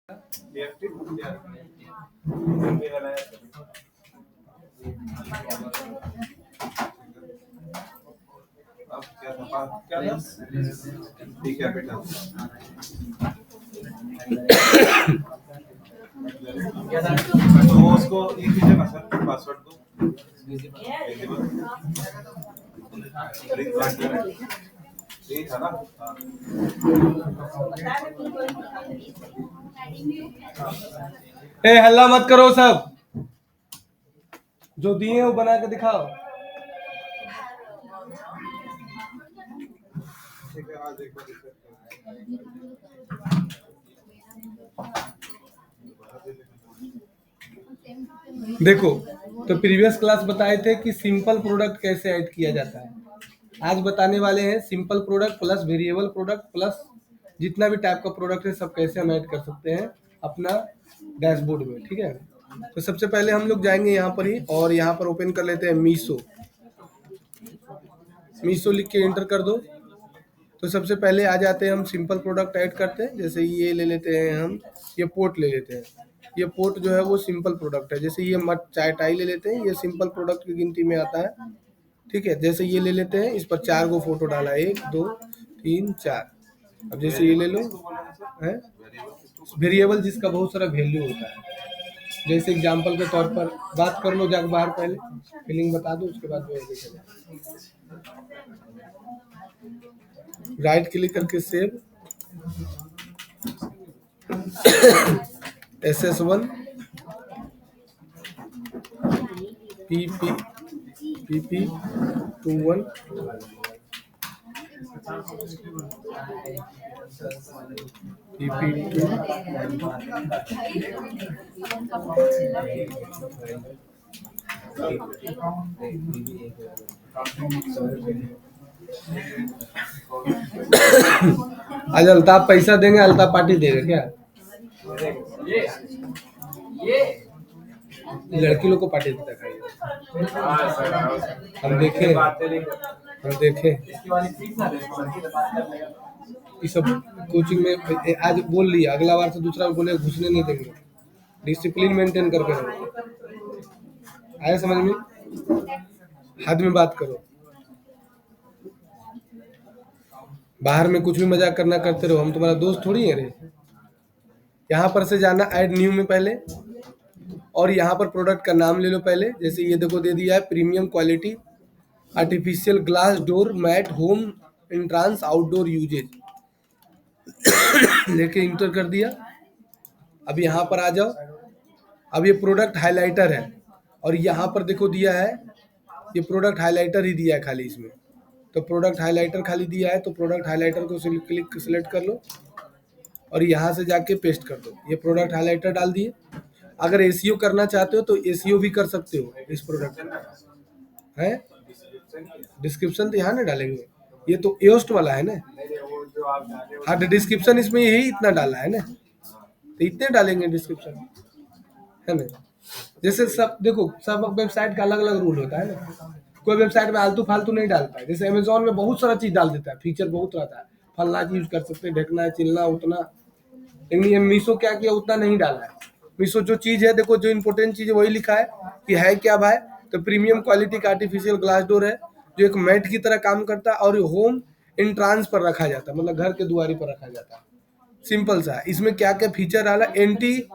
अब क्या था क्या था डी कैपिटल तो उसको ये कीजिए ना सर पासवर्ड दो यही था ना हल्ला मत करो सब, जो दिए वो बना के दिखाओ। ठीक है आज एक बार रिसेट देखो, तो प्रीवियस क्लास बताए थे कि सिंपल प्रोडक्ट कैसे ऐड किया जाता है। आज बताने वाले हैं simple product plus variable product plus जितना भी टाइप का प्रोडक्ट है सब कैसे हम ऐड कर सकते हैं अपना डैशबोर्ड में। ठीक है, तो सबसे पहले हम लोग जाएंगे यहाँ पर ही और यहाँ पर ओपन कर लेते हैं मीशो। मीशो लिख के एंटर कर दो। तो सबसे पहले आ जाते हैं हम सिंपल प्रोडक्ट ऐड करते हैं। जैसे ये ले लेते हैं हम, ये पोर्ट ले लेते हैं। ये पोर्ट जो है वो सिंपल प्रोडक्ट है। जैसे ये मट चाय टाई ले लेते हैं, ये सिंपल प्रोडक्ट की गिनती में आता है। ठीक है, जैसे ये ले लेते हैं, इस पर 4 गो फोटो डाला, 1 2 3 4। अब जैसे ये ले लो है वेरिएबल जिसका बहुत सारा वैल्यू होता है। जैसे एग्जांपल के तौर पर बात कर लो, जाके बाहर पहले फीलिंग बता दो, उसके बाद जो देखा जाए। राइट क्लिक करके सेव SS1 PP21 PP2 आज अल्ताफ पैसा देंगे, अल्ताफ पार्टी देगा क्या? लड़की लोग को पार्टी देता है। हम देखे ये सब कोचिंग में आज बोल लिया, अगला बार से दूसरा बोले घुसने नहीं देंगे। डिसिप्लिन मेंटेन करके रहो। आया समझ में? हद में बात करो। बाहर में कुछ भी मजाक करना करते रहो, हम तुम्हारा दोस्त थोड़ी है रे। यहाँ पर से जाना ऐड न्यू में पहले, और यहाँ पर प्रोडक्ट का नाम ले लो पहले। जैसे ये देखो दे दिया है premium quality artificial glass door mat home entrance outdoor usages. लेके इंटर कर दिया। अब यहाँ पर आ जाओ। अब ये प्रोडक्ट हाइलाइटर है और यहाँ पर देखो दिया है ये प्रोडक्ट हाइलाइटर ही दिया है खाली इसमें। तो प्रोडक्ट हाइलाइटर खाली दिया है, तो प्रोडक्ट हाइलाइटर को क्लिक सेलेक्ट कर लो और यहाँ से जाके पेस्ट कर दो। ये प्रोडक्ट हाइलाइटर डाल दिए। अगर एसीओ करना चाहते हो तो एसीओ भी कर सकते हो इस प्रोडक्ट है। डिस्क्रिप्शन तो यहाँ ना डालेंगे, ये तो योस्ट वाला है ना। हाँ, डिस्क्रिप्शन इसमें यही इतना डाला है ना, तो इतने डालेंगे डिस्क्रिप्शन है ना। जैसे सब देखो, सब वेबसाइट का अलग अलग रूल होता है ना। कोई वेबसाइट में आलतू फालतू नहीं डालता है। जैसे अमेजोन में बहुत सारा चीज डाल देता है, फीचर बहुत रहता है, फलना चीज कर सकते हैं, ढकना है, चिलना उतना। लेकिन ये मीशो क्या किया, उतना नहीं डाला है। मीशो जो चीज है देखो, जो इंपोर्टेंट चीज है वही लिखा है कि है क्या भाई। तो प्रीमियम क्वालिटी का आर्टिफिशियल ग्लास डोर है जो एक मैट की तरह काम करता है और होम एंट्रांस पर रखा जाता है, मतलब घर के द्वारी पर रखा जाता है। सिंपल सा है। इसमें क्या क्या फीचर डाला, एंटी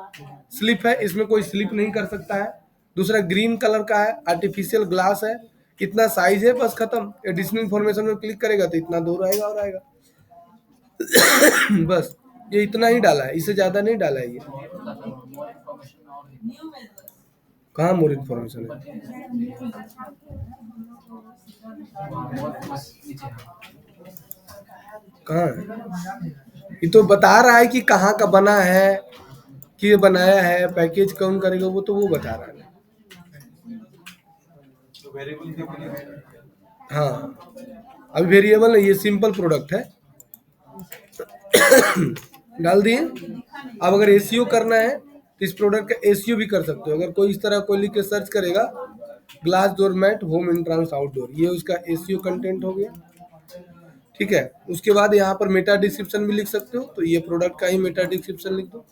स्लिप है, इसमें कोई स्लिप नहीं कर सकता है। दूसरा ग्रीन कलर का है, आर्टिफिशियल ग्लास है, इतना साइज है, बस खत्म। एडिशनल इन्फॉर्मेशन में क्लिक करेगा तो इतना दूर आएगा और आएगा। बस ये इतना ही डाला है, इससे ज्यादा नहीं डाला है। ये कहाँ मोर इन्फॉर्मेशन है? कहाँ है? ये तो बता रहा है कि कहाँ का बना है, कि बनाया है, पैकेज कौन करेगा, वो तो वो बता रहा है। हाँ, अभी वेरिएबल नहीं, ये सिंपल प्रोडक्ट है। डाल दिए। अब अगर एसीओ करना है तो इस प्रोडक्ट का एसीओ भी कर सकते हो। अगर कोई इस तरह कोई लिख के सर्च करेगा glass door mat home entrance outdoor, ये उसका एसीओ कंटेंट हो गया। ठीक है, उसके बाद यहाँ पर मेटा डिस्क्रिप्शन भी लिख सकते हो, तो ये प्रोडक्ट का ही मेटा डिस्क्रिप्शन लिख दो।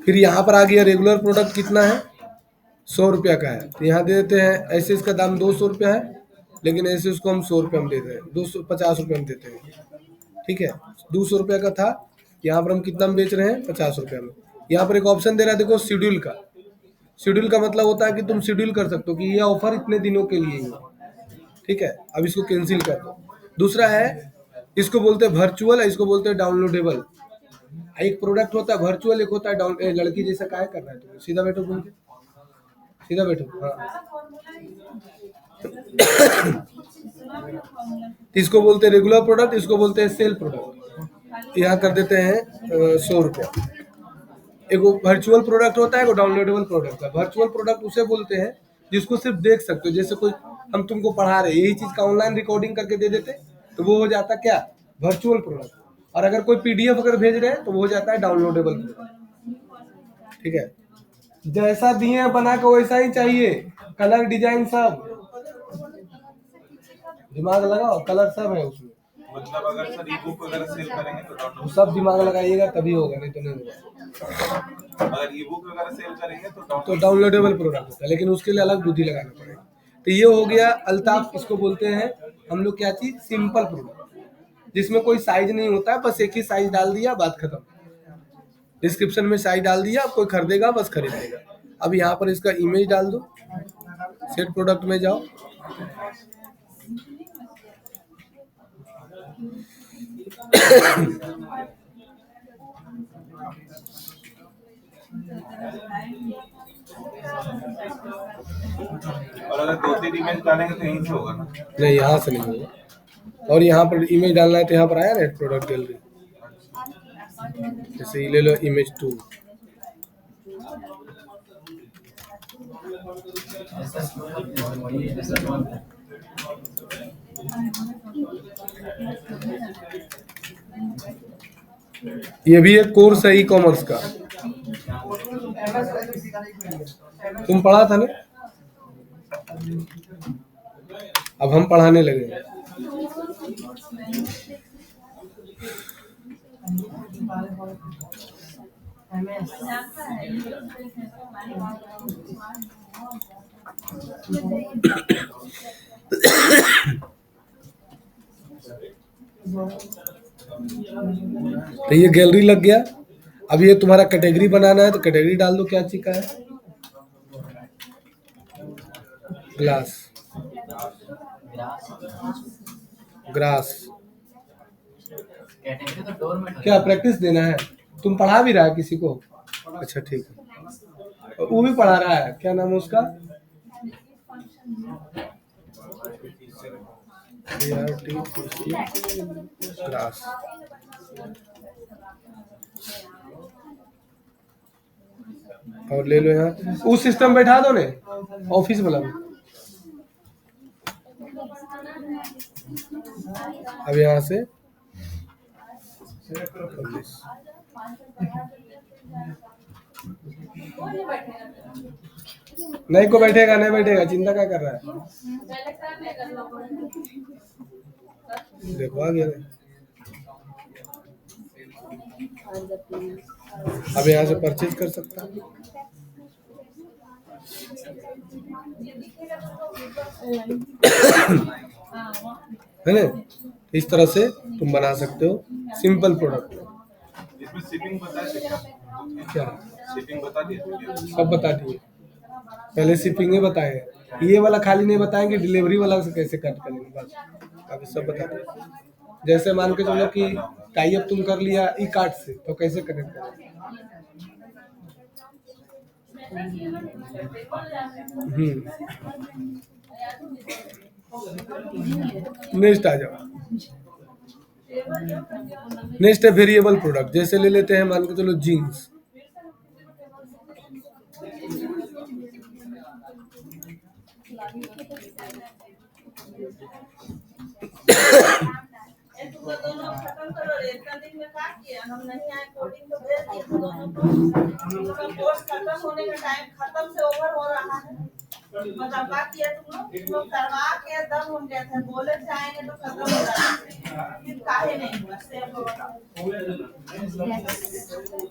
फिर यहाँ पर आ गया रेगुलर प्रोडक्ट कितना है, 100 रुपया का है, तो यहाँ दे देते हैं। ऐसे इसका दाम 200 रुपया है, लेकिन ऐसे उसको हम 100 रुपये में दे रहे हैं, 250 रुपये में देते हैं। ठीक है, 200 रुपया का था, यहाँ पर हम कितना में बेच रहे हैं, 50 रुपया में। यहाँ पर एक ऑप्शन दे रहा है देखो, शेड्यूल का। शेड्यूल का मतलब होता है कि तुम शेड्यूल कर सकते हो कि ये ऑफर इतने दिनों के लिए ही है। ठीक है, अब इसको कैंसिल कर दो। दूसरा है, इसको बोलते हैं वर्चुअल, इसको बोलते हैं डाउनलोडेबल। एक प्रोडक्ट होता है वर्चुअल, एक होता है डाउन। लड़की जैसा काहे कर रहा है तुम, सीधा बैठो, बोल के सीधा बैठो। हाँ, इसको बोलते हैं रेगुलर प्रोडक्ट, इसको बोलते हैं सेल प्रोडक्ट। यहाँ कर देते हैं 100 रुपया। एक वर्चुअल प्रोडक्ट होता है, एक डाउनलोडेबल प्रोडक्ट है। वर्चुअल प्रोडक्ट उसे बोलते हैं जिसको सिर्फ देख सकते हो, जैसे कोई हम तुमको पढ़ा रहे, यही चीज का ऑनलाइन रिकॉर्डिंग करके दे देते, तो वो हो जाता क्या, वर्चुअल प्रोडक्ट। और अगर कोई पीडीएफ अगर भेज रहे हैं तो वो हो जाता है डाउनलोडेबल प्रोडक्ट। ठीक है, जैसा दिए हैं बना के वैसा ही चाहिए, कलर डिजाइन सब दिमाग लगाओ, कलर सब है उसमें। मतलब अगर सर ई बुक वगैरह सेल करेंगे तो डाउनलोड, सब दिमाग लगाइएगा तभी होगा, नहीं तो नहीं होगा। अगर ई बुक वगैरह सेल करेंगे तो डाउनलोडेबल प्रोडक्ट होता है, लेकिन उसके लिए अलग बुद्धि लगाना पड़ेगा। तो ये हो गया अल्ताफ, इसको बोलते हैं हम लोग क्या चीज, सिंपल प्रोडक्ट, जिसमें कोई साइज नहीं होता है, बस एक ही साइज डाल दिया, बात खत्म। डिस्क्रिप्शन में साइज डाल दिया, कोई खरीदेगा बस खरीद लेगा। अब यहाँ पर इसका इमेज डाल दो, सेट प्रोडक्ट में जाओ, और अगर 2-3 इमेज डालेंगे तो यहीं से होगा ना? नहीं यहाँ से नहीं होगा। और यहाँ पर इमेज डालना है तो यहाँ पर आया ना प्रोडक्ट गैलरी, जैसे ये ले लो इमेज 2। ये भी एक कोर्स है ई कॉमर्स का, तुम पढ़ा था ना, अब हम पढ़ाने लगे। तो ये गैलरी लग गया। अब ये तुम्हारा कैटेगरी बनाना है, तो कैटेगरी डाल दो, क्या चीज का है, ग्लास, ग्रास। क्या प्रैक्टिस देना है, तुम पढ़ा भी रहा है किसी को? अच्छा ठीक है, वो भी पढ़ा रहा है, क्या नाम है उसका, ग्रास। और ले लो यहाँ, उस सिस्टम बैठा दो ने, ऑफिस वाला में। अब यहाँ से नहीं को बैठेगा, नहीं बैठेगा, चिंता क्या कर रहा है। देखो आ गया। अब यहाँ से परचेज कर सकता है ना। इस तरह से तुम बना सकते हो सिंपल प्रोडक्ट। इसमें शिपिंग बता दिया क्या, शिपिंग बता दिया, सब बता दिए, पहले शिपिंग ही बताए, ये वाला खाली नहीं बताएंगे डिलीवरी वाला से कैसे कट करेंगे, बस अभी सब बता दिए। जैसे मान के चलो कि टाई अप तुम कर लिया ई कार्ड से, तो कैसे कनेक्ट करेंगे। नेक्स्ट आ जाओ, नेक्स्ट है वेरिएबल प्रोडक्ट। जैसे ले लेते हैं मान के चलो जीन्स, कोर्स खत्म होने का टाइम खत्म से ओवर हो रहा है। मतलब क्या किया तुम लोग करवा के दम हो गए थे, बोले थे आएंगे तो खत्म हो जाएगा, फिर काहे नहीं हुआ सेम हो गया।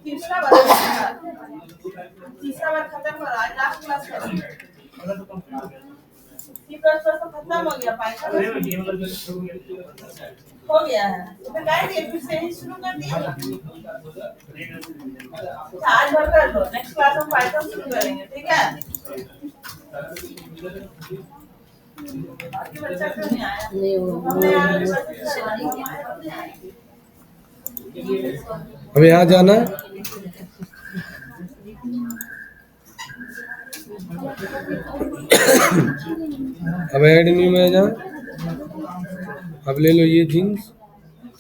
तीसरा बार खत्म करो, आज लास्ट क्लास करो। सी प्लस प्लस तो खत्म हो गया, पाइथन हो गया है तो फिर गाइड फिर से ही शुरू कर दिया। आज भर कर लो, नेक्स्ट क्लास में पाइथन शुरू करेंगे, ठीक है। बाकी बच्चा क्यों नहीं आया? अब यहाँ जाना है, अब ऐड न्यू में जाओ, अब ले लो ये जीन्स,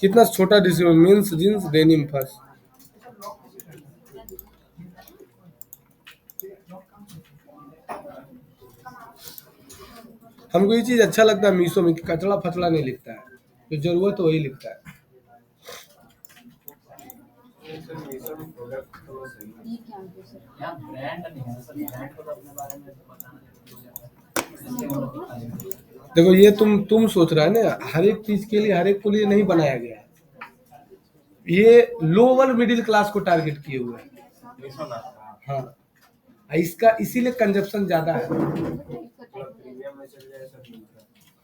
कितना छोटा description, means jeans denim first. हमको ये चीज अच्छा लगता है मीशो में, कचड़ा फचड़ा नहीं लिखता है, जो जरूरत है वही लिखता है। देखो ये तुम सोच रहा है ना, हर एक चीज के लिए हर एक को लिए नहीं बनाया गया है, ये लोअर मिडिल क्लास को टारगेट किए हुए है। हाँ, इसका इसीलिए कंजप्शन ज्यादा है।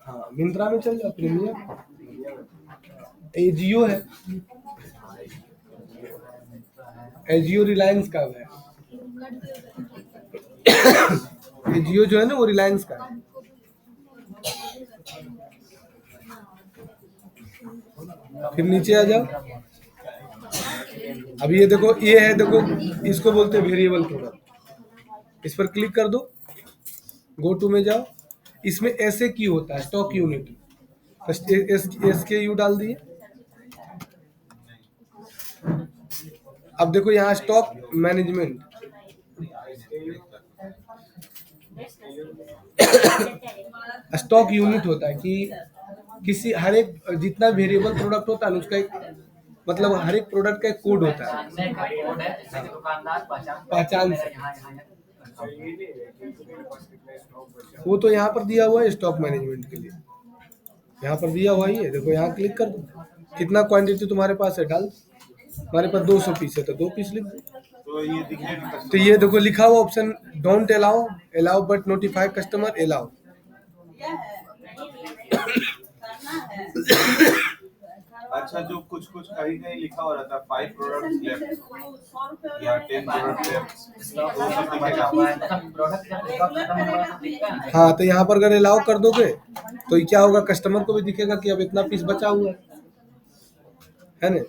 हाँ, मिंत्रा में चल जाओ, प्रीमियम, एजियो है, एजियो रिलायंस का है, एजियो जो है ना वो रिलायंस का है। फिर नीचे आ जाओ, अब ये देखो, ये है, देखो इसको बोलते हैं वेरिएबल प्रोडक्ट, इस पर क्लिक कर दो, गो टू में जाओ, इसमें ऐसे की होता है स्टॉक यूनिट, एस के यू डाल दिए। अब देखो यहाँ स्टॉक मैनेजमेंट, स्टॉक यूनिट होता है कि किसी हर एक जितना वेरिएबल प्रोडक्ट होता है उसका एक मतलब हर एक प्रोडक्ट का एक कोड होता है, पहचान से। वो तो यहाँ पर दिया हुआ है स्टॉक मैनेजमेंट के लिए, यहाँ पर दिया हुआ है, देखो यहाँ क्लिक कर दो, कितना क्वांटिटी तुम्हारे पास है डाल, हमारे पास 200 पीस है तो 2 पीस लिख दो। तो ये देखो लिखा हुआ option, don't allow, allow but notify customer, allow. अच्छा, जो कुछ कुछ कहीं कहीं लिखा हो रहता है 5 प्रोडक्ट्स लेफ्ट या 10 प्रोडक्ट लेफ्ट। हाँ, तो यहाँ पर अगर अलाउ कर दोगे तो क्या होगा, कस्टमर को भी दिखेगा कि अब इतना पीस बचा हुआ है ना।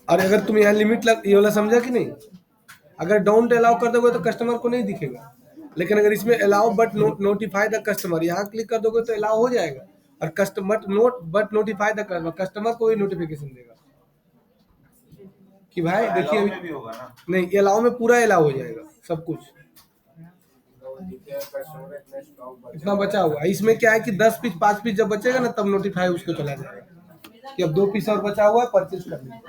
और अगर तुम यहाँ लिमिट ये वाला समझा कि नहीं, अगर डोंट अलाउ कर दोगे तो कस्टमर को नहीं दिखेगा, लेकिन अगर इसमें allow but notify the customer यहाँ क्लिक कर दोगे तो अलाउ हो जाएगा, और customer but notify the customer को भी नोटिफिकेशन देगा कि भाई देखिए भी होगा ना। नहीं, अलाउ में पूरा अलाउ हो जाएगा सब कुछ, इतना बचा हुआ है। इसमें क्या है कि 10 पीस 5 पीस जब बचेगा ना तब नोटिफाई उसको चला जाएगा कि अब 2 पीस और बचा हुआ है, परचेज कर लीजिए,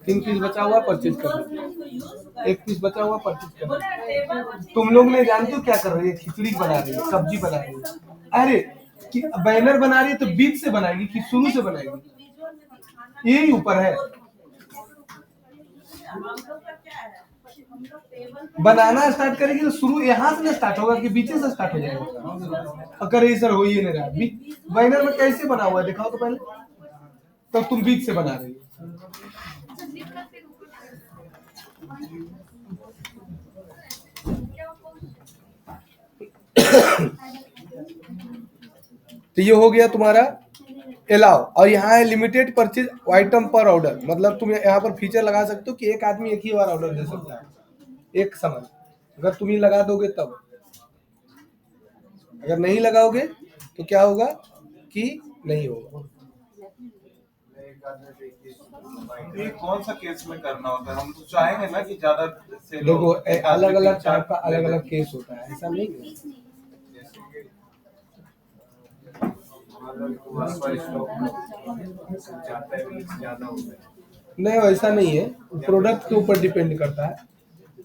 3 पीस बचा हुआ परचेज कर लीजिए, 1 पीस बचा हुआ परचेज कर लीजिए। तुम लोग नहीं जानते हो क्या कर रही है, खिचड़ी बना रही है, सब्जी बना रही है, अरे कि बैनर बना रही है तो बीच से बनाएगी कि शुरू से बनाएगी, यही ऊपर है। बनाना स्टार्ट करेगी तो शुरू यहाँ से स्टार्ट होगा कि बीच से स्टार्ट हो जाएगा। अगर ये सर हो ही नहीं रहा, बैनर में कैसे बना हुआ है दिखाओ तो पहले, तब तुम बीच से बना रही हो। तो ये हो गया तुम्हारा अलाउ, और यहाँ है लिमिटेड परचेज आइटम पर ऑर्डर, मतलब तुम यहाँ पर फीचर लगा सकते हो कि एक आदमी एक ही बार ऑर्डर दे सकता है एक समय, अगर तुम ही लगा दोगे तब, अगर नहीं लगाओगे तो क्या होगा कि नहीं होगा। ये कौन सा केस में करना होता है, हम तो चाहेंगे ना कि ज्यादा से देखो अलग अलग टाइप का अलग अलग केस होता है, ऐसा नहीं है। नहीं वैसा नहीं है, प्रोडक्ट के ऊपर डिपेंड करता है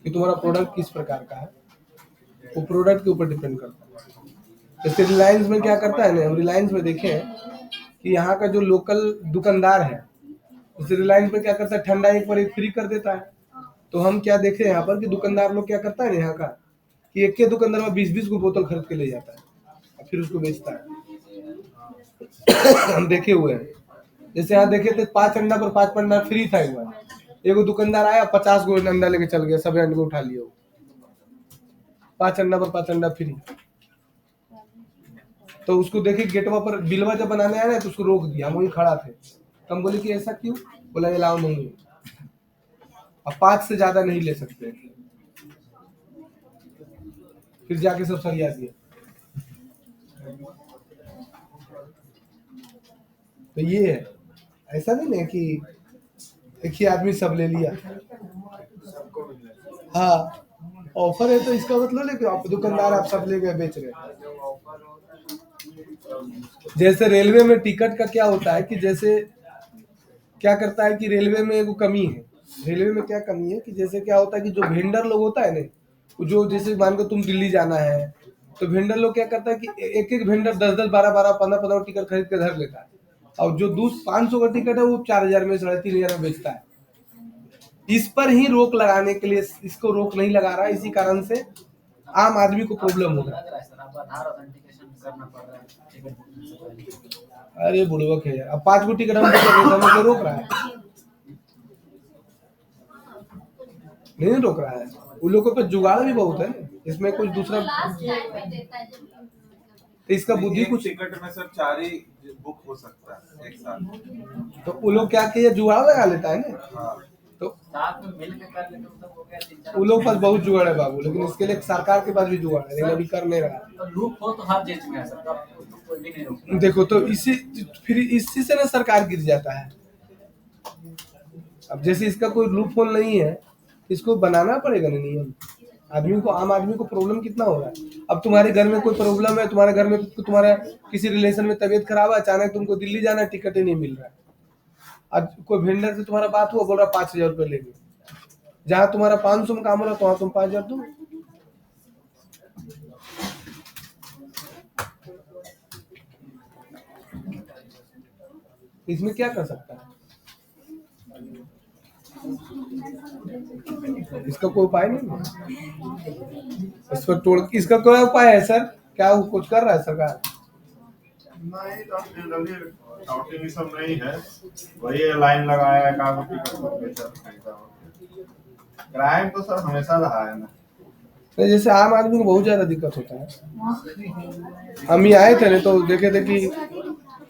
कि तुम्हारा प्रोडक्ट किस प्रकार का है। वो प्रोडक्ट के ऊपर डिपेंड करता है। जैसे रिलायंस में क्या करता है ना, हम रिलायंस में देखे कि यहाँ का जो लोकल दुकानदार है, जैसे रिलायंस में क्या करता है, ठंडा एक पर एक फ्री कर देता है। तो हम क्या देखे यहाँ पर कि दुकानदार लोग क्या करता है ना यहाँ का, कि एक के दुकानदार में 20-20 को बोतल खरीद के ले जाता है और फिर उसको बेचता है। हम देखे हुए हैं। जैसे यहाँ देखे थे 5 अंडा पर 5 अंडा फ्री था एक बार, एगो दुकानदार आया 50 गो अंडा लेके चल गया, सब अंडे उठा लिया, 5 अंडा पर 5 अंडा फ्री। तो उसको देखे गेटवा पर बिलवा जब बनाने आया ना तो उसको रोक दिया, हम वहीं खड़ा थे। तो हम बोले कि ऐसा क्यों, बोला ये अलाउ नहीं है, अब 5 से ज्यादा नहीं ले सकते। फिर जाके सब सरिया दिया। तो ये है, ऐसा नहीं है कि एक ही आदमी सब ले लिया। हाँ, ऑफर है तो इसका मतलब है कि आप दुकानदार आप सब ले गए बेच रहे हैं। जैसे रेलवे में टिकट का क्या होता है कि जैसे क्या करता है कि रेलवे में एक कमी है, रेलवे में क्या कमी है कि जैसे क्या होता है कि जो वेंडर लोग होता है ना, जो जैसे मान के तुम दिल्ली जाना है तो वेंडर लोग क्या करता है कि एक एक वेंडर 10-10, 12-12, 15-15 टिकट खरीद के धर लेता है, और जो 500 का टिकट है वो 4000 में 3500 में बेचता है। इस पर ही रोक लगाने के लिए इसको रोक नहीं लगा रहा है, इसी कारण से आम आदमी को प्रॉब्लम हो रहा है। अरे बुड़बक है यार, अब 5 गो टिकट हम हमें रोक रहा है, नहीं रोक रहा है। उन लोगों पे जुगाड़ भी बहुत है, इसमें कुछ दूसरा, तो इसका बुद्धि कुछ, टिकट में सर 4 ही बुक हो सकता है एक साथ। तो वो लोग क्या किया, जुगाड़ लगा लेता है ना। हाँ। तो उन लोग पास बहुत जुगाड़ है बाबू, लेकिन इसके लिए सरकार के पास भी जुगाड़ है, लेकिन अभी कर नहीं रहा। देखो तो इसी से ना सरकार गिर जाता है। अब जैसे इसका कोई लूप होल नहीं है, इसको बनाना पड़ेगा ना नियम। आदमी को, आम आदमी को प्रॉब्लम कितना हो रहा है। अब तुम्हारे घर में कोई प्रॉब्लम है, तुम्हारे घर में तुम्हारा किसी रिलेशन में तबीयत खराब है, अचानक तुमको दिल्ली जाना है, टिकट ही नहीं मिल रहा है। आज कोई वेंडर से तुम्हारा बात हुआ, बोल रहा 5000 रुपये लेंगे, जहाँ तुम्हारा 500 में काम हो रहा है तो वहां तुम 5000 दो। इसमें क्या कर सकता है, इसका कोई उपाय नहीं है। इस पर तोड़, इसका कोई उपाय है सर, क्या वो कुछ कर रहा है सरकार? नहीं, सब नहीं है, वही लाइन लगाया है, क्राइम तो सर हमेशा रहा है ना। जैसे आम आदमी को बहुत ज्यादा दिक्कत होता है। हम ही आए थे ना तो देखे थे कि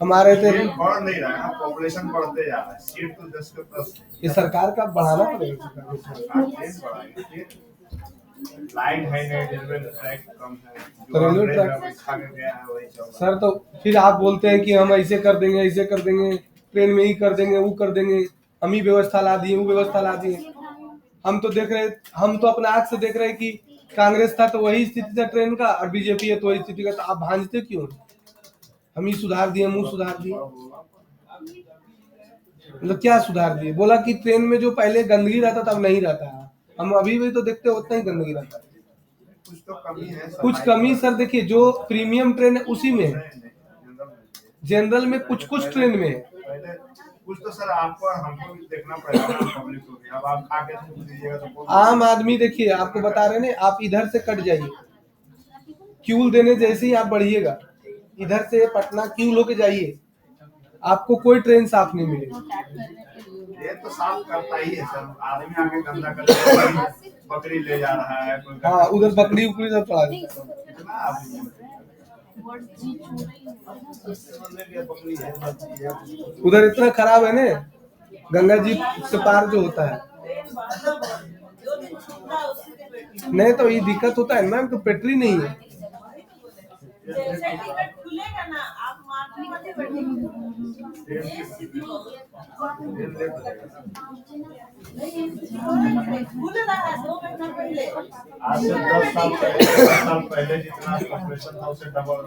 हमारे थे, बढ़ नहीं रहा है, पॉपुलेशन बढ़ते जा रहा है, सीट तो 10 के प्लस। ये सरकार का बढ़ाना पड़ेगा। लाइन है नहीं, रेलवे ट्रैक कम है, तो रेलवे ट्रैक बिछा के गया है वही चल रहा है। सर तो फिर आप बोलते हैं कि हम ऐसे कर देंगे, ऐसे कर देंगे, ट्रेन में ही कर देंगे, वो कर देंगे, हम ही व्यवस्था ला दिए, वो व्यवस्था ला दिए। हम तो देख रहे, हम तो अपने आंख से देख रहे हैं कि कांग्रेस था तो वही स्थिति था ट्रेन का, और बीजेपी है तो वही स्थिति का। तो आप भांजते क्यों? हम ही सुधार दिए, मुंह सुधार दिए, मतलब क्या सुधार दिए? बोला कि ट्रेन में जो पहले गंदगी रहता था अब नहीं रहता है। हम अभी भी तो देखते उतना ही गंदगी रहता है। कुछ तो कमी है, कुछ कमी सर देखिए, जो प्रीमियम ट्रेन है उसी में है, जनरल में कुछ कुछ ट्रेन में है। कुछ तो सर आपको और हमको भी देखना पड़ेगा, पब्लिक को भी। अब आप आगे दीजिएगा तो आम आदमी देखिए, आपको बता रहे हैं, आप इधर से कट जाइए, क्यू देने जैसे ही आप बढ़िएगा, इधर से पटना क्यू लोके जाइए, आपको कोई ट्रेन साफ नहीं मिलेगी। ये तो साफ करता ही है सर, आदमी आगे गंदा करके बकरी ले जा रहा है, कोई हाँ, उधर बकरी उकरी सब पड़ा देता है। उधर इतना खराब है ना, गंगा जी से पार जो होता है, नहीं तो ये दिक्कत होता है मैम, तो पेट्री नहीं है। जैसे टिकट खुलेगा ना, आप मार्केट में बैठेंगे। खुल रहा है 2 महीना पहले। आज से 10 साल पहले जितना पॉपुलेशन था उससे डबल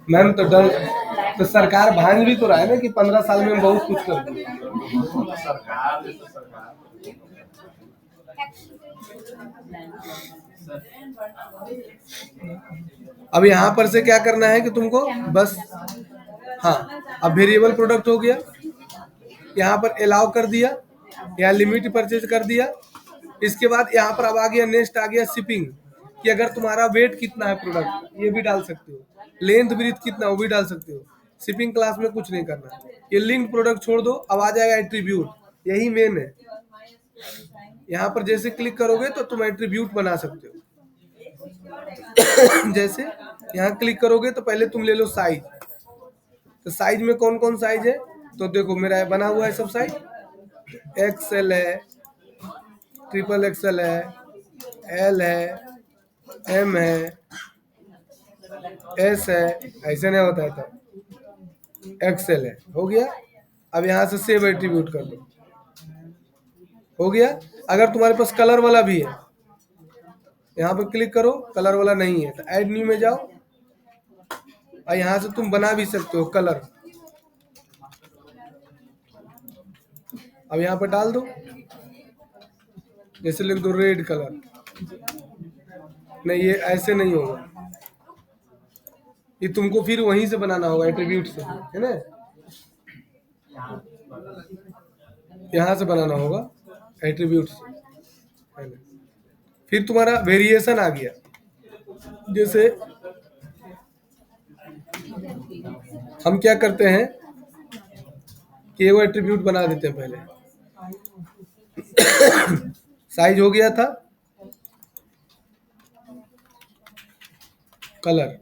मैम तो डर, तो सरकार भांज भी तो रहा है ना कि 15 साल में हम बहुत कुछ कर दिए। सरकार अब यहाँ पर से क्या करना है कि तुमको बस, हाँ, अब वेरिएबल प्रोडक्ट हो गया, यहाँ पर अलाउ कर दिया, यहाँ लिमिट परचेज कर दिया। इसके बाद यहाँ पर अब आ गया, नेक्स्ट आ गया शिपिंग, कि अगर तुम्हारा वेट कितना है प्रोडक्ट ये भी डाल सकते हो, लेंथ ब्रीथ कितना वो भी डाल सकते हो। शिपिंग क्लास में कुछ नहीं करना, ये लिंक्ड प्रोडक्ट छोड़ दो। अब आ जाएगा एट्रीब्यूट, यही मेन है। यहाँ पर जैसे क्लिक करोगे तो तुम एट्रीब्यूट बना सकते हो। जैसे यहाँ क्लिक करोगे तो पहले तुम ले लो साइज, तो साइज में कौन कौन साइज है, तो देखो मेरा बना हुआ है सब साइज, एक्सएल है, ट्रिपल एक्सएल है, एल है, एम है, एस है, ऐसे नहीं होता है तो एक्सएल है। हो गया। अब यहाँ से सेव एट्रीब्यूट कर दो, हो गया। अगर तुम्हारे पास कलर वाला भी है, यहाँ पर क्लिक करो, कलर वाला नहीं है तो ऐड न्यू में जाओ, और यहाँ से तुम बना भी सकते हो कलर। अब यहाँ पर डाल दो, जैसे लिख दो रेड कलर, नहीं ये ऐसे नहीं होगा, ये तुमको फिर वहीं से बनाना होगा एट्रीब्यूट से, है ना, यहाँ से बनाना होगा एट्रीब्यूट से, है ना। फिर तुम्हारा वेरिएशन आ गया, जैसे हम क्या करते हैं कि वो एट्रीब्यूट बना देते हैं पहले। साइज हो गया था, कलर,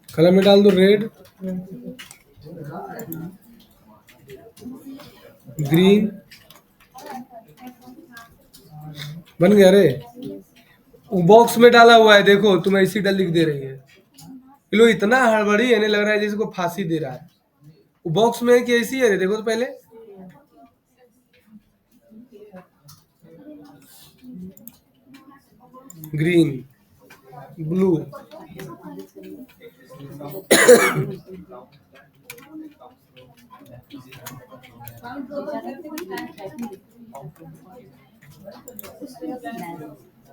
कलर में डाल दो रेड, ग्रीन, बन गया रे। बॉक्स में डाला हुआ है, देखो तुम ऐसी डल लिख दे रही है, लो इतना हड़बड़ी है, नहीं लग रहा है जैसे को फांसी दे रहा है। वो बॉक्स में है कि ऐसी है रे, देखो तो पहले, ग्रीन, ब्लू,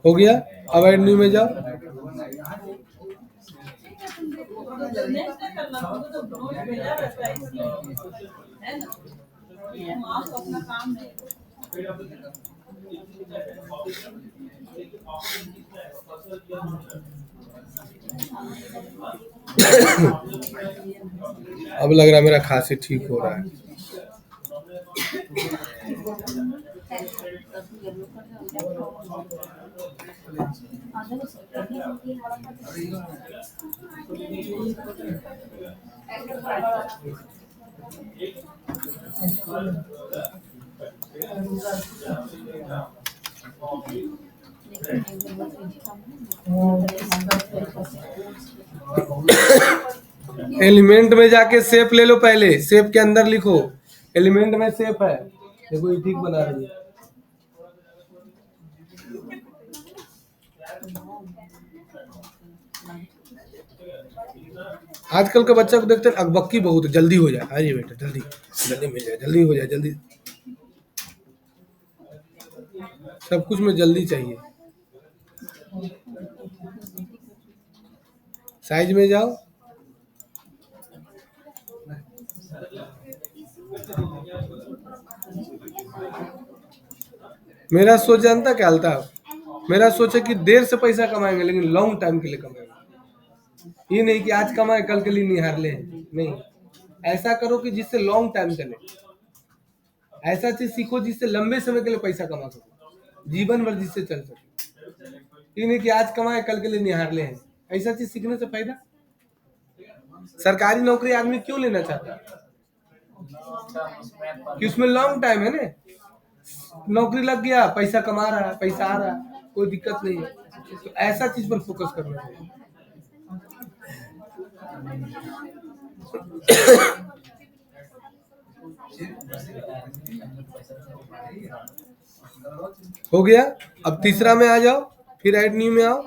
हो गया। अब ऐड न्यू में जाओ, अब लग रहा है मेरा खांसी ठीक हो रहा है। एलिमेंट में जाके शेप ले लो, पहले शेप के अंदर लिखो, एलिमेंट में शेप है, देखो ये ठीक बना रही है। आजकल के बच्चा को देखते हैं अकबक्की बहुत है, जल्दी हो जाए, अरे बेटा जल्दी जल्दी मिल जाए, जल्दी हो जाए, जल्दी, सब कुछ में जल्दी चाहिए। साइज में जाओ, मेरा सोच जानता क्या हालता है, मेरा सोच है कि देर से पैसा कमाएंगे लेकिन लॉन्ग टाइम के लिए कमाएंगे। ये नहीं कि आज कमाए कल के लिए निहार ले, नहीं, ऐसा करो कि जिससे लॉन्ग टाइम चले। ऐसा चीज सीखो जिससे लंबे समय के लिए पैसा कमा सको, जीवन भर जिससे चल सके। ये नहीं कि आज कमाए कल के लिए निहार ले, ऐसा चीज सीखने से फायदा। सरकारी नौकरी आदमी क्यों लेना चाहता है कि उसमें लॉन्ग टाइम है ना, नौकरी लग गया, पैसा कमा रहा है, पैसा आ रहा है, कोई दिक्कत नहीं है। तो ऐसा चीज पर फोकस करना चाहिए। हो गया। अब तीसरा में आ जाओ, फिर ऐड न्यू में आओ,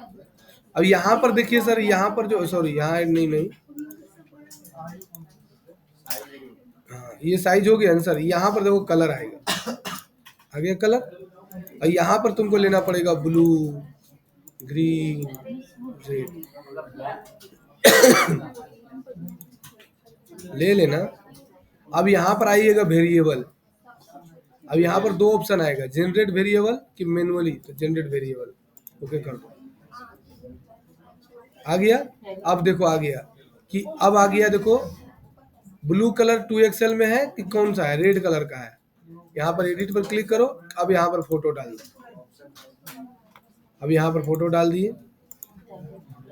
अब यहाँ पर देखिए सर, यहाँ पर जो सॉरी यहाँ नहीं, हाँ ये साइज हो गया ना सर। यहाँ पर देखो कलर आएगा, आ गया कलर। और यहाँ पर तुमको लेना पड़ेगा ब्लू, ग्रीन, रेड, ले लेना। अब यहाँ पर आइएगा वेरिएबल। अब यहाँ पर दो ऑप्शन आएगा, जनरेट वेरिएबल कि मैनुअली। तो जनरेट वेरिएबल ओके कर दो, आ गया। अब देखो आ गया कि अब आ गया, देखो ब्लू कलर 2XL में है कि कौन सा है, रेड कलर का है। यहाँ पर एडिट पर क्लिक करो। अब यहाँ पर फोटो डाल दो। अब यहाँ पर फोटो डाल दिए।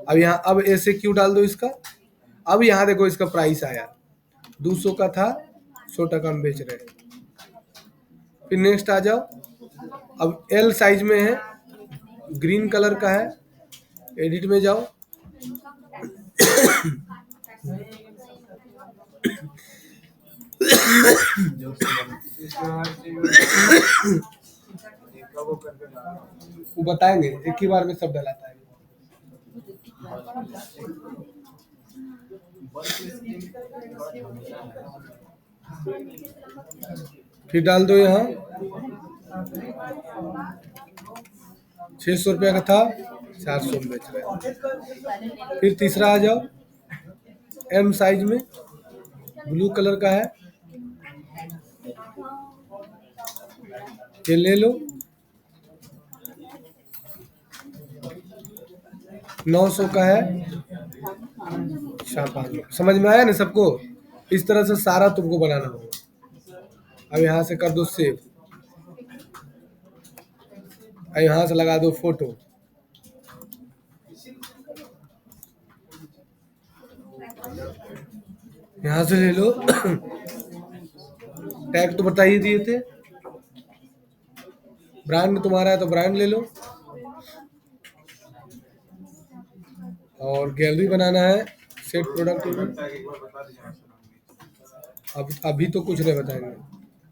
अब यहाँ अब ऐसे क्यों डाल दो इसका। अब यहाँ देखो इसका प्राइस आया 200 का था, 100 टका में बेच रहे हैं। फिर नेक्स्ट आ जाओ। अब L साइज में है, ग्रीन कलर का है, एडिट में जाओ। वो बताएंगे, एक ही बार में सब डलाता है। फिर डाल दो यहाँ 600 रुपया का था, 400 में बेच रहे हैं। फिर तीसरा आ जाओ, M साइज में, ब्लू कलर का है, ये ले लो। 900 का है, 500। समझ में आया ना सबको। इस तरह से सारा तुमको बनाना होगा। अब यहाँ से कर दो सेव, और यहाँ से लगा दो फोटो। यहाँ से ले लो। टैग तो बता ही दिए थे। ब्रांड तुम्हारा है तो ब्रांड ले लो। और गैलरी बनाना है, सेट प्रोडक्ट में। एक बार बता दीजिए सर। अब अभी तो कुछ नहीं बताएंगे,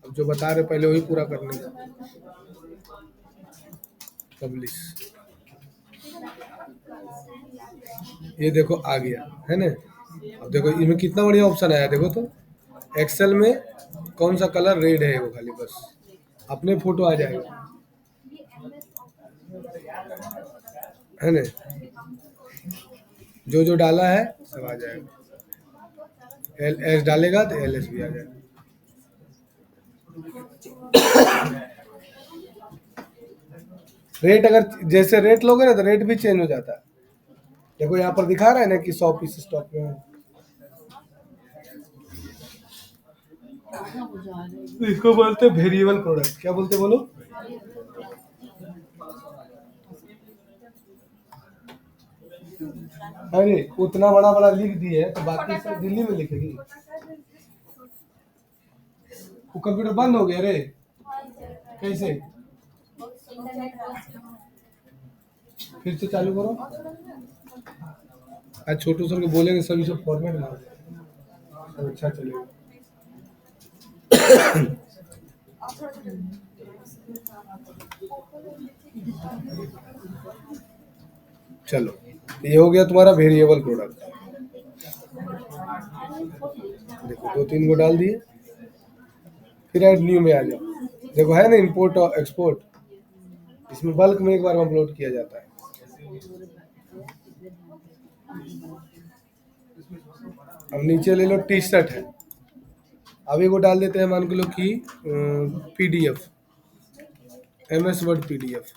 अब जो बता रहे पहले वही पूरा करने का। पब्लिश, ये देखो आ गया है ना। अब देखो इसमें कितना बढ़िया ऑप्शन आया, देखो तो एक्सेल में कौन सा कलर, रेड है वो, खाली बस अपने फोटो आ जाएगा, है ना। जो जो डाला है सब आ जाएगा। LS डालेगा तो LS भी आ जाएगा। रेट अगर जैसे रेट लोगे ना तो रेट भी चेंज हो जाता है। देखो यहाँ पर दिखा रहा है ना कि 100 पीस स्टॉक में है। इसको बोलते हैं वेरिएबल प्रोडक्ट। क्या बोलते बोलो। अरे उतना बड़ा बड़ा लिख दिए तो बाकी सब दिल्ली में लिखेगी। वो कंप्यूटर बंद हो गया रे, कैसे फिर से चालू करो। आज छोटू सर को बोलेंगे सभी सब फॉर्मेट मार सब अच्छा चलेगा। चलो ये हो गया तुम्हारा वेरिएबल प्रोडक्ट। देखो 2-3 को डाल दिए। फिर ऐड न्यू में आ जाओ। देखो है ना इंपोर्ट और एक्सपोर्ट, इसमें बल्क में एक बार अपलोड किया जाता है। अब नीचे ले लो, टी शर्ट है। अभी को डाल देते हैं, मान के लो कि PDF, MS वर्ड PDF।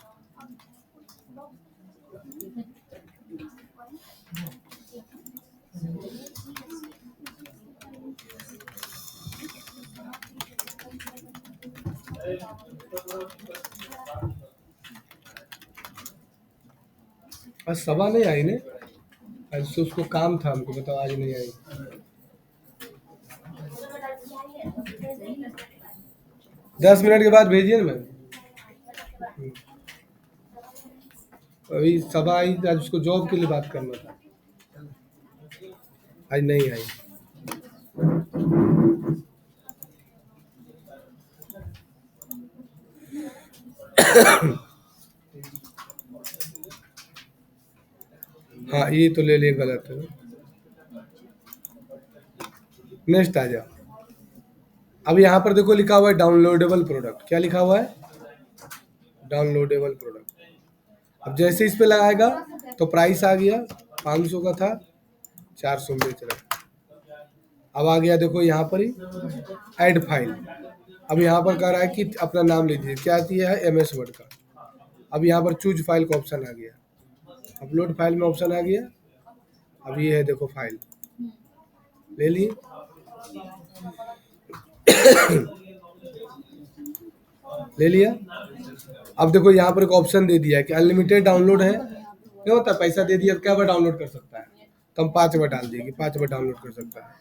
आज सभा नहीं आई ने, आज तो उसको काम था, हमको बताओ आज नहीं आई। दस मिनट के बाद भेजिए ना मैम। अभी सभा आई, आज उसको जॉब के लिए बात करना था, आज नहीं आई। हाँ ये तो ले लिए, गलत है। नेक्स्ट आ जाओ। अब यहाँ पर देखो लिखा हुआ है डाउनलोडेबल प्रोडक्ट। क्या लिखा हुआ है? Downloadable product. अब जैसे इस पे लगाएगा तो प्राइस आ गया, 500 का था, 400 में बेच रहा है। अब आ गया देखो यहाँ पर ही ऐड फाइल। अब यहाँ पर कह रहा है कि अपना नाम लीजिए, क्या दिया है? MS वर्ड का। अब यहाँ पर चूज फाइल का ऑप्शन आ गया, अपलोड फाइल में ऑप्शन आ गया। अब ये है देखो फाइल, ले लिए। ले लिया। अब देखो यहाँ पर एक ऑप्शन दे दिया है कि अनलिमिटेड डाउनलोड है। क्या होता है? पैसा दे दिया तो क्या बार डाउनलोड कर सकता है? तो हम 5 बार डाल देंगे, 5 बार डाउनलोड कर सकता है।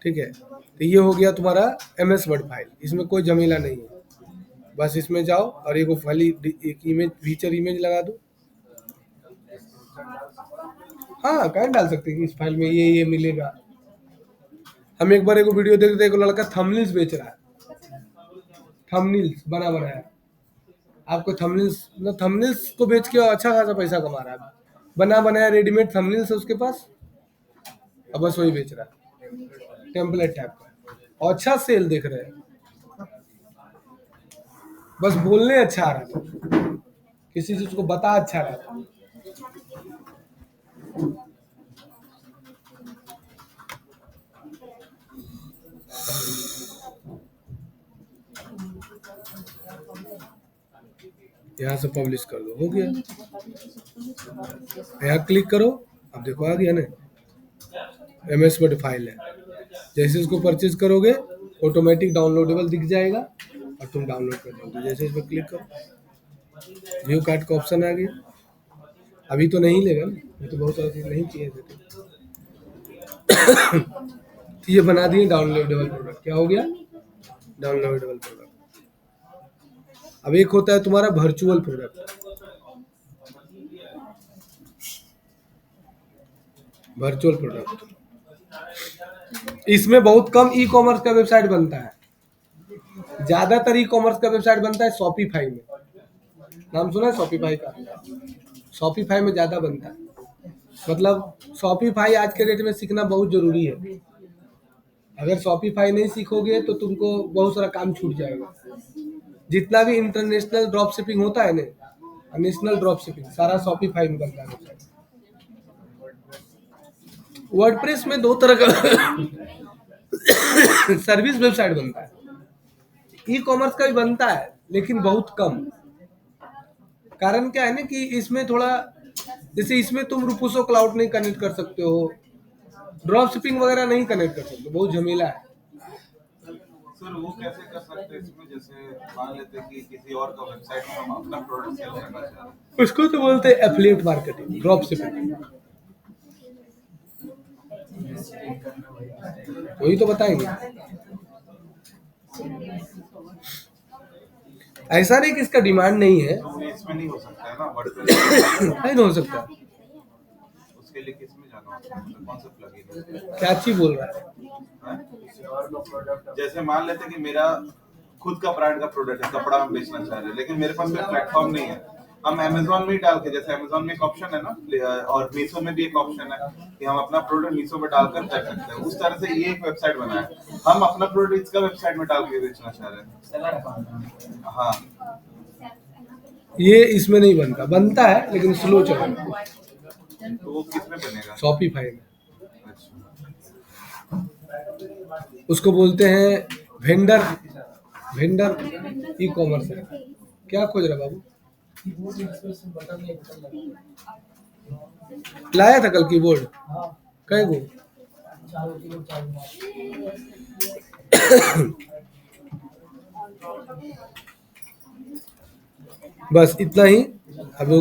ठीक है, तो ये हो गया तुम्हारा MS वर्ड फाइल। इसमें कोई झमेला नहीं है, बस इसमें जाओ और एक खाली एक इमेज, फीचर इमेज लगा दो। हाँ कहीं डाल सकते हैं कि इस फाइल में ये मिलेगा। हम एक बार एक वीडियो देख रहे थे, एक लड़का थंबनेल्स बेच रहा है, थंबनेल्स बना बनाया। आपको थंबनेल्स को बेच के अच्छा खासा पैसा कमा रहा है। बना बनाया रेडीमेड थंबनेल्स है उसके पास, अब बस वही बेच रहा है, टेम्पलेट टाइप का, और अच्छा सेल देख रहे हैं। बस बोलने अच्छा आ रहा था, किसी चीज को बता अच्छा रहा था। यहाँ से पब्लिश कर दो, हो गया। यहाँ क्लिक करो, अब देखो आ गया ना, MS वर्ड फाइल है। जैसे इसको परचेज करोगे ऑटोमेटिक डाउनलोडेबल दिख जाएगा और तुम डाउनलोड कर दोगे। जैसे इस पर क्लिक करो, व्यू कार्ड का ऑप्शन आ गया। अभी तो नहीं लेगा ना, ये तो बहुत सारी चीज नहीं चाहिए थे। तो ये बना दिए डाउनलोडेबल प्रोडक्ट। क्या हो गया? Downloadable product. अब एक होता है तुम्हारा वर्चुअल प्रोडक्ट। वर्चुअल प्रोडक्ट, इसमें बहुत कम ई कॉमर्स का वेबसाइट बनता है। ज्यादातर ई कॉमर्स का वेबसाइट बनता है शॉपिफाई में। नाम सुना है शॉपिफाई का? शॉपिफाई में ज्यादा बनता है। मतलब शॉपिफाई आज के डेट में सीखना बहुत जरूरी है। अगर शॉपिफाई नहीं सीखोगे तो तुमको बहुत सारा काम छूट जाएगा। जितना भी इंटरनेशनल ड्रॉप शिपिंग होता है ना, नेशनल ड्रॉप शिपिंग सारा शॉपिफाई में बनता है। वर्डप्रेस में 2 तरह का सर्विस वेबसाइट बनता है। ई कॉमर्स का भी बनता है लेकिन बहुत कम। कारण क्या है ना कि इसमें थोड़ा, जैसे इसमें तुम रुपुसो क्लाउड नहीं कनेक्ट कर सकते हो, ड्रॉप शिपिंग वगैरह नहीं कनेक्ट कर सकते, बहुत झमेला है। सर वो कैसे कर सकते हैं इसमें? जैसे मान लेते हैं कि किसी और का वेबसाइट में हम अपना प्रोडक्ट सेल करना चाह रहे हैं, उसको तो बोलते हैं एफिलिएट मार्केटिंग, ड्रॉप शिपिंग। वही तो बताएंगे। ऐसा नहीं कि इसका डिमांड नहीं है, तो ये इसमें नहीं हो सकता है ना वर्डप्रेस? नहीं हो सकता। उसके लिए किस में जाना होता है? मतलब कौन सा प्लगइन है? क्या चीज बोल रहा है? जैसे मान लेते हैं कि मेरा खुद का ब्रांड का प्रोडक्ट है, कपड़ा हम बेचना चाह रहे हैं, लेकिन मेरे पास कोई प्लेटफॉर्म नहीं है। हम अमेज़न में ही डाल के, जैसे अमेज़न में एक ऑप्शन है ना, और मीशो में भी एक ऑप्शन है कि हम अपना प्रोडक्ट मीशो में डालकर कर सकते हैं। उस तरह से ये एक वेबसाइट बना है, हम अपना प्रोडक्ट इसका वेबसाइट में डाल के बेचना चाह रहे हैं। हाँ, ये इसमें नहीं बनता, बनता है लेकिन स्लो चलेगा। तो वो किस में बनेगा? शॉपिफाई में। अच्छा, उसको बोलते हैं वेंडर ई कॉमर्स है। क्या खोज रहा बाबू? लाया था कल कीबोर्ड, कई गो? बस इतना ही। अब